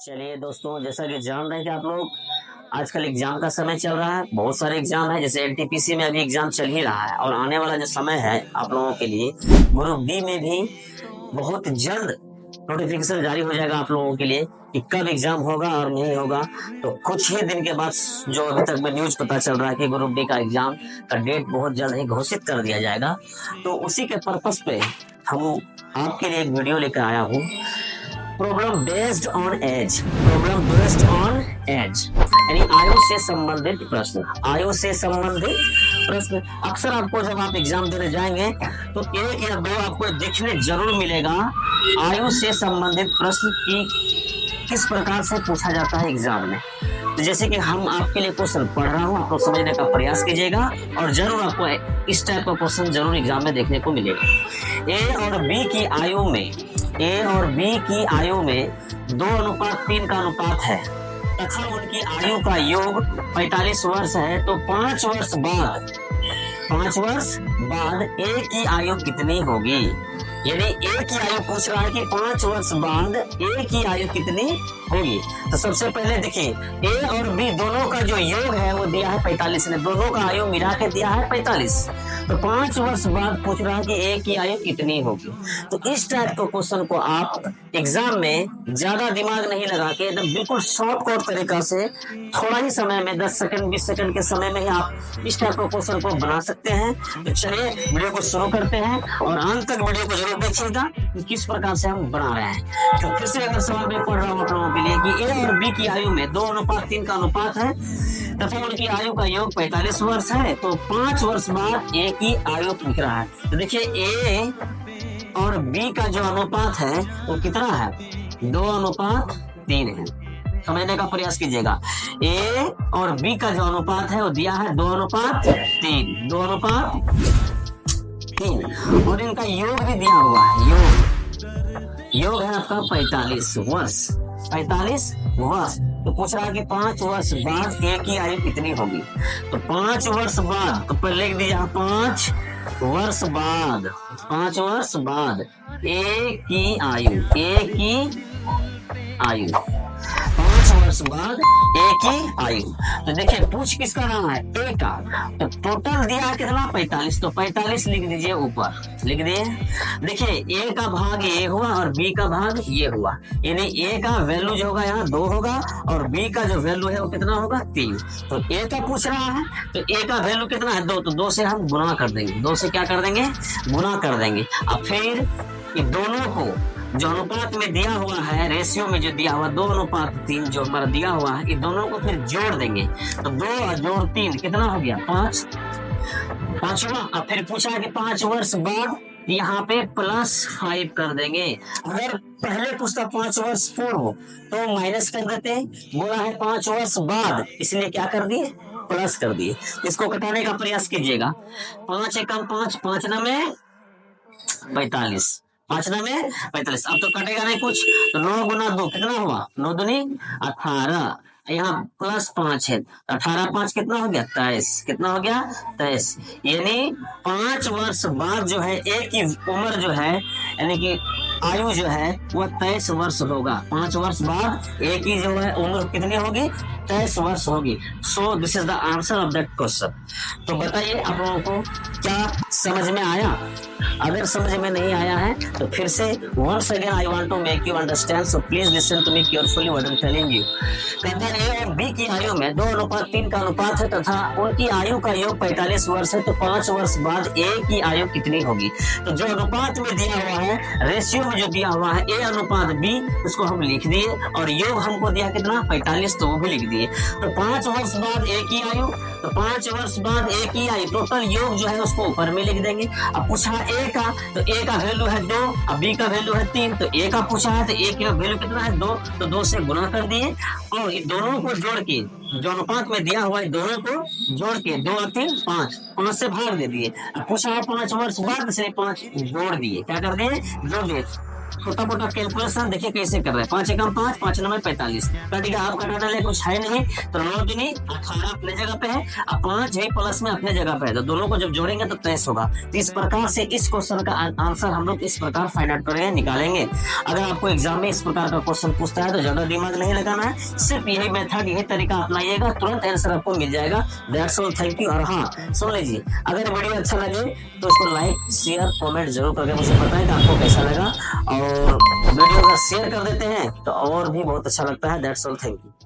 चलिए दोस्तों, जैसा कि जान रहे हैं कि आप लोग आजकल एग्जाम का समय चल रहा है। बहुत सारे एग्जाम है, जैसे एनटीपीसी में अभी एग्जाम चल ही रहा है और आने वाला जो समय है आप लोगों के लिए ग्रुप बी में भी बहुत जल्द नोटिफिकेशन जारी हो जाएगा आप लोगों के लिए कि कब एग्जाम होगा और नहीं होगा। तो कुछ ही दिन के बाद जो अभी तक में न्यूज पता चल रहा है कि ग्रुप डी का एग्जाम का डेट बहुत जल्द ही घोषित कर दिया जाएगा। तो उसी के पर्पस पे हम आपके लिए एक वीडियो लेकर आया हूँ। Problem based on age, problem based on age यानी आयु से संबंधित प्रश्न। आयु से संबंधित प्रश्न अक्सर आपको जब आप एग्जाम देने जाएंगे तो एक या दो आपको देखने जरूर मिलेगा। आयु से संबंधित प्रश्न की किस प्रकार से पूछा जाता है एग्जाम में। तो जैसे कि हम आपके लिए क्वेश्चन पढ़ रहा हूँ, आपको समझने का प्रयास कीजिएगा और जरूर आपको इस टाइप का क्वेश्चन जरूर एग्जाम में देखने को मिलेगा। ए और बी की आयु में, ए और बी की आयु में 2:3 का अनुपात है तथा उनकी आयु का योग 45 वर्ष है। तो 5 वर्ष बाद, 5 वर्ष बाद ए की आयु कितनी होगी। यानी ए की आयु पूछ रहा है कि 5 वर्ष बाद ए की आयु कितनी होगी। तो सबसे पहले देखिए, ए और बी दोनों का जो योग है वो दिया है 45 ने, दोनों का आयु मिला के दिया है 45। तो 5 वर्ष बाद पूछ रहा है कि ए की आयु कितनी होगी। तो इस टाइप के क्वेश्चन को आप एग्जाम में ज्यादा दिमाग नहीं लगा के एकदम बिल्कुल शॉर्टकट तरीका से थोड़ा ही समय में 10 सेकंड 20 सेकंड के समय में ही आप इस टाइप के क्वेश्चन को बना सकते हैं। तो चलिए वीडियो को शुरू करते हैं और अंत तक वीडियो को जरूर देखिएगा कि किस प्रकार से हम बना रहे हैं। तो फिर से अगर सवाल में पढ़ रहा हूँ आप लोगों के लिए कि ए और बी की आयु में 2:3 का अनुपात है तथा उनकी आयु का योग 45 वर्ष है। तो 5 वर्ष बाद ए की आयु पूछ रहा है। तो देखिए ए और बी का जो अनुपात है वो कितना है, 2:3 है। समझने का प्रयास कीजिएगा। ए और बी का जो अनुपात है वो दिया है 2:3, 2:3 और इनका योग भी दिया हुआ है। योग है आपका 45 वर्ष, 45 वर्ष। तो पूछ रहा है कि 5 वर्ष बाद ए की आयु कितनी होगी। तो 5 वर्ष बाद, तो पहले लिख दीजिए 5 वर्ष बाद, 5 वर्ष बाद ए की आयु, ए की आयु 5 वर्ष बाद ए की आयु। तो देखिए पूछ किसका रहा है, ए का। तो टोटल दिया है कितना, 45। तो 45 लिख दीजिए ऊपर, लिख दिए। देखिए ए का भाग ये हुआ और बी का भाग ये हुआ, यानी ए का वैल्यू जो होगा यहाँ 2 होगा और बी का जो वैल्यू है वो कितना होगा, 3। तो ए का पूछ रहा है तो ए का वैल्यू कितना है, 2। तो 2 से हम गुना कर देंगे, 2 से क्या कर देंगे, गुना कर देंगे। अब फिर इन दोनों को जो अनुपात में दिया हुआ है, रेशियो में जो दिया हुआ 2:3 जो हमारा दिया हुआ है, इन दोनों को फिर जोड़ देंगे। तो 2 जोड़ 3 कितना हो गया, 5, 5वां। अब फिर पूछा कि 5 वर्ष बाद यहाँ पे +5 कर देंगे। अगर पहले पूछता 5 वर्ष पूर्व तो माइनस कर देते, बोला है 5 वर्ष बाद इसलिए क्या कर दिए, प्लस कर दिए। इसको घटाने का प्रयास कीजिएगा। 5 एकम 5, 5 9 45, 5 9 45। अब तो कटेगा नहीं कुछ, तो 9 गुना 2 कितना हुआ, 9 दूनी 18। यहाँ +5 है, 18 5 कितना हो गया, 23। कितना हो गया, 23। यानी 5 वर्ष बाद जो है ए की उम्र जो है, यानी कि आयु जो है वह 23 वर्ष होगा। 5 वर्ष बाद ए की जो है उम्र कितनी होगी, 23 वर्ष होगी। So this is the answer of that question. तो बताइए आप लोगों को क्या समझ में आया। अगर समझ में नहीं आया है तो फिर से once again I want to make you understand, so please listen to me carefully what I'm telling you। कहते हैं ए और बी की आयु में 2:3 का अनुपात है तथा उनकी आयु का योग 45 वर्ष है। तो 5 वर्ष बाद ए की आयु कितनी होगी। तो जो अनुपात में दिया हुआ है, रेशियो में जो दिया हुआ है ए अनुपात बी, उसको हम लिख दिए और योग हमको दिया कितना, 45, तो वो भी लिख दिए। तो 5 वर्ष बाद ए की आयु, तो 5 वर्ष बाद ए की आयु, टोटल योग जो है उसको ऊपर में लिख देंगे। अब पूछा ए का, तो ए का वैल्यू है 2, अब बी का वैल्यू है 3। तो ए का पूछा है तो ए का वैल्यू कितना है, 2। तो 2 से गुना कर दिए और इन दोनों को जोड़ के, जो अनुपात में दिया हुआ है दोनों को जोड़ के 2 और 3 5, 5 से भाग दे दिए। अब पूछा है 5 वर्ष बाद, इसलिए 5 जोड़ दिए, क्या कर दिए, जोड़ दिए। छोटा मोटा कैलकुलेशन देखिए कैसे कर रहे हैं। 5 एकम 5, 5 नंबर 45। कट गया, आप घटा डाले, कुछ है नहीं तो 9 दूनी 18 अपने जगह पे है, अब 5 है प्लस में अपने जगह पे है, तो दोनों को जब जोड़ेंगे तो 23 होगा। तो इस प्रकार से इस क्वेश्चन का आंसर हम लोग इस प्रकार फाइंड आउट करेंगे, निकालेंगे। अगर आपको एग्जाम में इस प्रकार का क्वेश्चन पूछता है तो ज्यादा दिमाग नहीं लगाना है, सिर्फ यही मेथड, यही तरीका अपनाइएगा, तुरंत आंसर आपको मिल जाएगा। That's all, thank you. और हाँ सुन लीजिए, अगर वीडियो अच्छा लगे तो इसको लाइक शेयर कमेंट जरूर करके मुझे बताएं कि आपको कैसा लगा, और वीडियो का शेयर कर देते हैं तो और भी बहुत अच्छा लगता है। That's all, thank you.